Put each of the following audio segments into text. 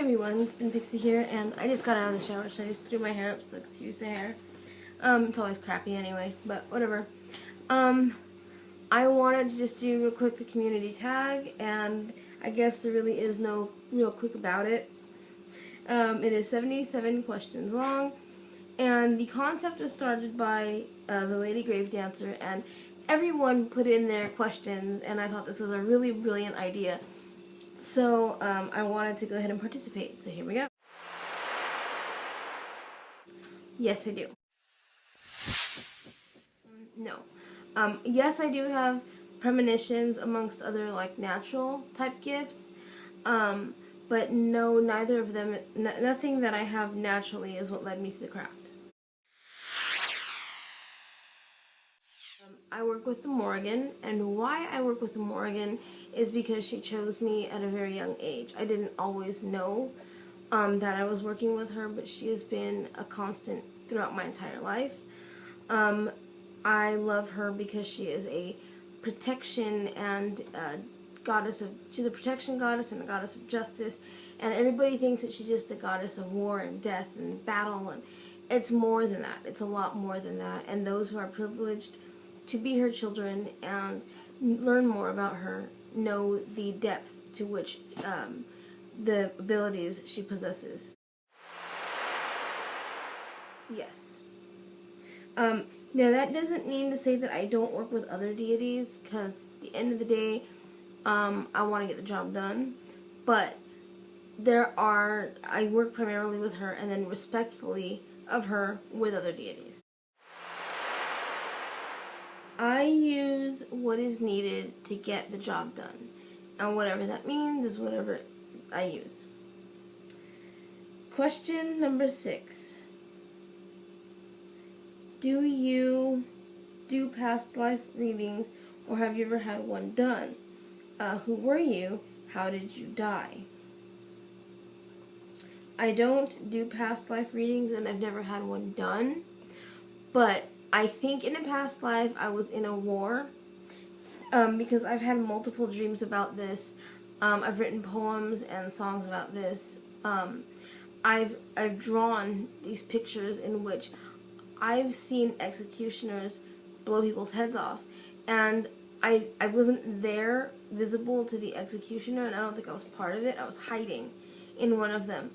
everyone, it's been Pixie here, and I just got out of the shower, so I just threw my hair up, so excuse the hair. It's always crappy anyway, but whatever. I wanted to just do real quick the community tag, and I guess there really is no real quick about it. It is 77 questions long, and the concept was started by the Lady Grave Dancer, and everyone put in their questions, and I thought this was a really brilliant idea. So I wanted to go ahead and participate. So here we go. Yes, I do. No. Yes, I do have premonitions amongst other like natural type gifts. But no, neither of them, nothing that I have naturally is what led me to the craft. I work with the Morrigan, and why I work with the Morrigan is because she chose me at a very young age. I didn't always know that I was working with her, but she has been a constant throughout my entire life. I love her because she is a protection and she's a protection goddess and a goddess of justice, and everybody thinks that she's just a goddess of war and death and battle, and it's more than that. It's a lot more than that, and those who are privileged to be her children and learn more about her know the depth to which the abilities she possesses. Yes. Now that doesn't mean to say that I don't work with other deities, because at the end of the day, I want to get the job done, but I work primarily with her and then respectfully of her with other deities. I use what is needed to get the job done, and whatever that means is whatever I use. Question number 6. Do you do past life readings, or have you ever had one done? Who were you? How did you die? I don't do past life readings, and I've never had one done, but I think in a past life I was in a war, because I've had multiple dreams about this. I've written poems and songs about this. I've drawn these pictures in which I've seen executioners blow people's heads off, and I wasn't there visible to the executioner, and I don't think I was part of it. I was hiding in one of them.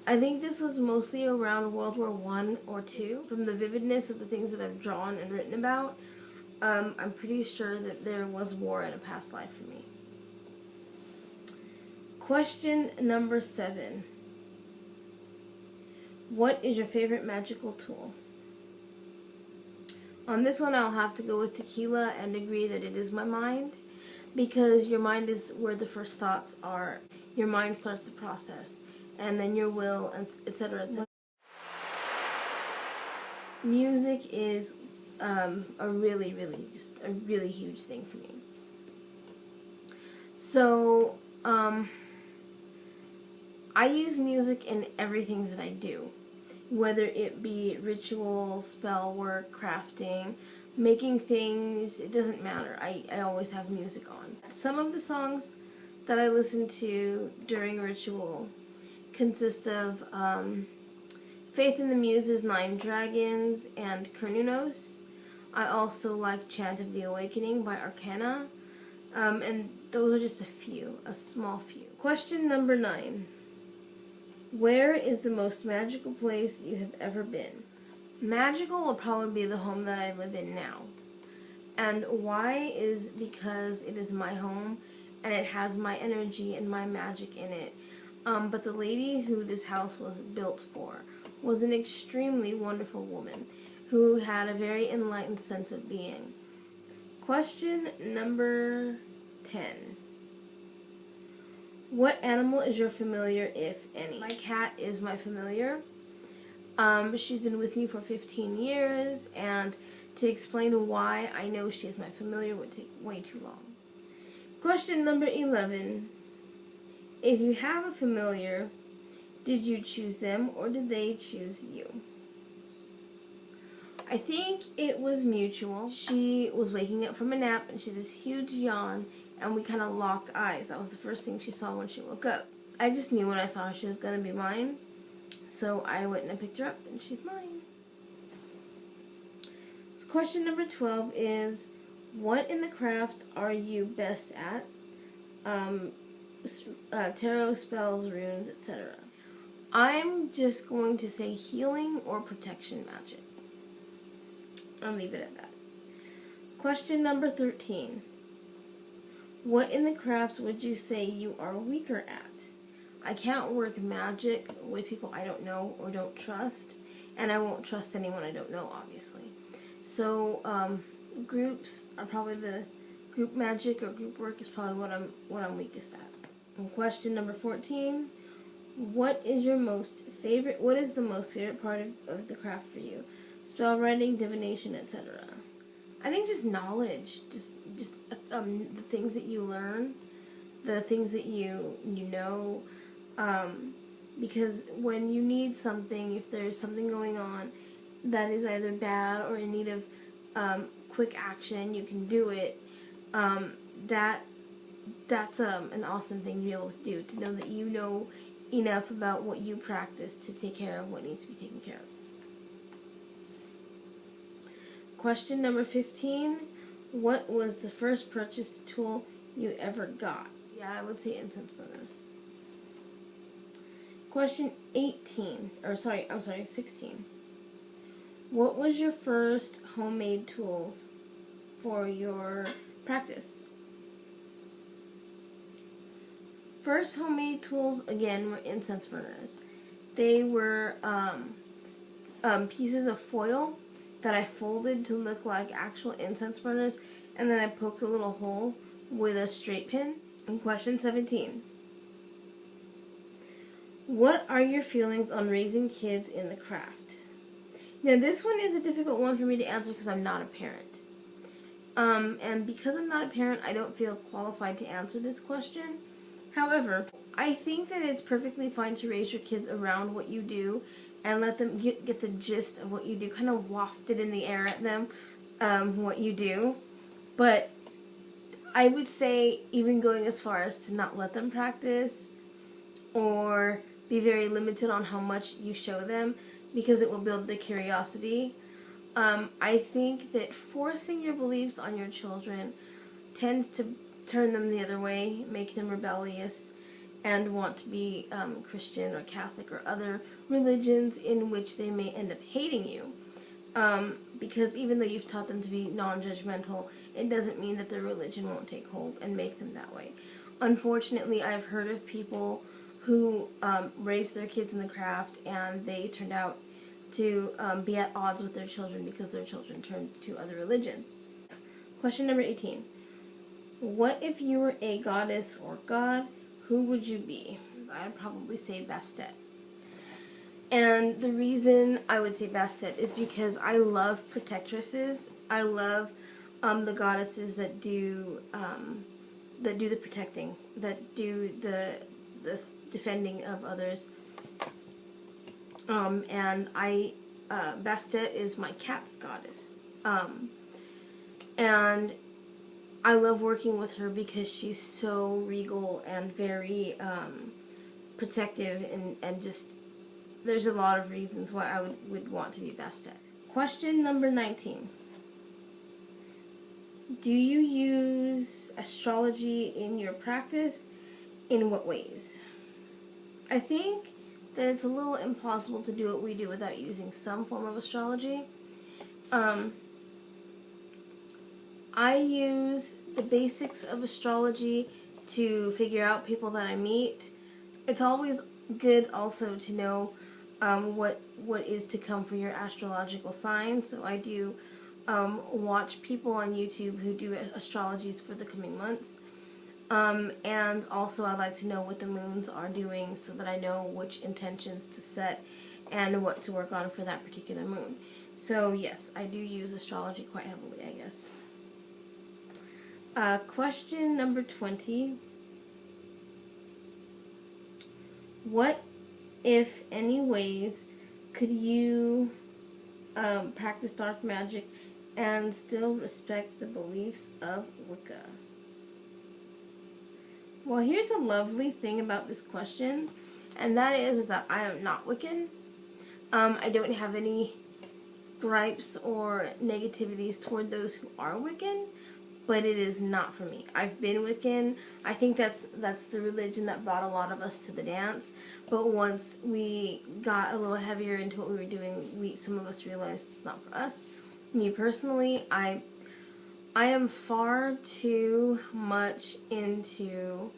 I think this was mostly around World War I or II. From the vividness of the things that I've drawn and written about, I'm pretty sure that there was war in a past life for me. Question number 7. What is your favorite magical tool? On this one, I'll have to go with tequila and agree that it is my mind, because your mind is where the first thoughts are. Your mind starts the process, and then your will, etc., etc. Music is a really huge thing for me. So, I use music in everything that I do, whether it be rituals, spell work, crafting, making things. It doesn't matter. I always have music on. Some of the songs that I listen to during ritual consist of Faith in the Muses, Nine Dragons, and Kernunos. I also like Chant of the Awakening by Arcana, and those are just a small few. Question number 9. Where is the most magical place you have ever been? Magical will probably be the home that I live in now. And why is because it is my home and it has my energy and my magic in it. But the lady who this house was built for was an extremely wonderful woman who had a very enlightened sense of being. Question number 10. What animal is your familiar, if any? My cat is my familiar. She's been with me for 15 years, and to explain why I know she is my familiar would take way too long. Question number 11. If you have a familiar, did you choose them or did they choose you? I think it was mutual. She was waking up from a nap and she had this huge yawn, and we kind of locked eyes. That was the first thing she saw when she woke up. I just knew when I saw her she was going to be mine. So I went and I picked her up, and she's mine. So question number 12 is, what in the craft are you best at? Tarot, spells, runes, etc. I'm just going to say healing or protection magic. I'll leave it at that. Question number 13. What in the craft would you say you are weaker at? I can't work magic with people I don't know or don't trust, and I won't trust anyone I don't know, obviously. So groups are probably group magic or group work is probably what I'm weakest at. And question number 14. What is the most favorite part of the craft for you? Spell writing, divination, etc. I think just knowledge, just the things that you learn, the things that you know, because when you need something, if there's something going on that is either bad or in need of quick action, you can do it. That's an awesome thing to be able to do, to know that you know enough about what you practice to take care of what needs to be taken care of. Question number 15. What was the first purchased tool you ever got? Yeah, I would say incense burners. Question 16. What was your first homemade tools for your practice? First homemade tools, again, were incense burners. They were pieces of foil that I folded to look like actual incense burners, and then I poked a little hole with a straight pin. And question 17. What are your feelings on raising kids in the craft? Now, this one is a difficult one for me to answer because I'm not a parent. And because I'm not a parent, I don't feel qualified to answer this question. However, I think that it's perfectly fine to raise your kids around what you do and let them get the gist of what you do, kind of waft it in the air at them, what you do. But I would say even going as far as to not let them practice or be very limited on how much you show them, because it will build their curiosity. I think that forcing your beliefs on your children tends to turn them the other way, make them rebellious, and want to be Christian or Catholic or other religions in which they may end up hating you. Because even though you've taught them to be non-judgmental, it doesn't mean that their religion won't take hold and make them that way. Unfortunately, I've heard of people who raised their kids in the craft and they turned out to be at odds with their children because their children turned to other religions. Question number 18. What if you were a goddess or god? Who would you be? I'd probably say Bastet. And the reason I would say Bastet is because I love protectresses. I love the goddesses that do the protecting, that do the defending of others. And Bastet is my cat's goddess. And I love working with her because she's so regal and very protective, and just there's a lot of reasons why I would want to be Bastet. Question number 19. Do you use astrology in your practice? In what ways? I think that it's a little impossible to do what we do without using some form of astrology. I use the basics of astrology to figure out people that I meet. It's always good also to know what is to come for your astrological sign. So I do watch people on YouTube who do astrologies for the coming months. And also I like to know what the moons are doing so that I know which intentions to set and what to work on for that particular moon. So yes, I do use astrology quite heavily, I guess. Question number 20. What, if any ways, could you practice dark magic and still respect the beliefs of Wicca? Well, here's a lovely thing about this question, and that is that I am not Wiccan. I don't have any gripes or negativities toward those who are Wiccan, but it is not for me. I've been Wiccan. I think that's the religion that brought a lot of us to the dance. But once we got a little heavier into what we were doing, some of us realized it's not for us. Me personally, I am far too much into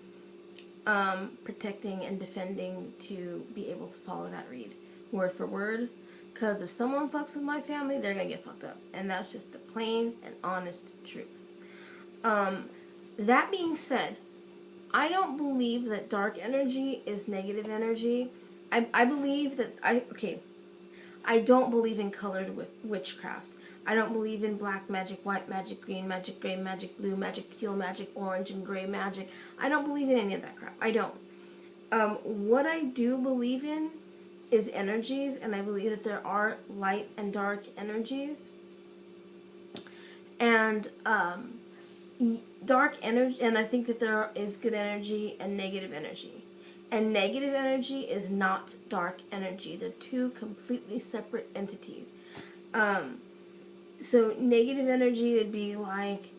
protecting and defending to be able to follow that read word for word. Because if someone fucks with my family, they're going to get fucked up. And that's just the plain and honest truth. That being said, I don't believe that dark energy is negative energy. I believe that, I don't believe in colored witchcraft. I don't believe in black magic, white magic, green magic, gray magic, blue magic, teal magic, orange and gray magic. I don't believe in any of that crap. I don't. What I do believe in is energies, and I believe that there are light and dark energies. And dark energy, and I think that there is good energy and negative energy. And negative energy is not dark energy. They're two completely separate entities. So negative energy would be like,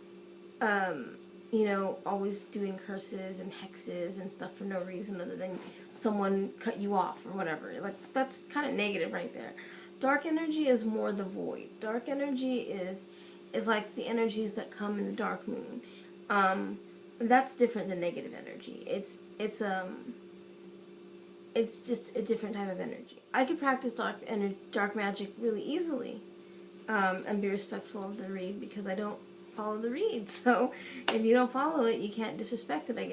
always doing curses and hexes and stuff for no reason other than someone cut you off or whatever. Like, that's kind of negative right there. Dark energy is more the void. Dark energy is like the energies that come in the dark moon. That's different than negative energy. It's just a different type of energy. I could practice dark magic really easily, and be respectful of the read because I don't follow the read. So if you don't follow it, you can't disrespect it, I guess.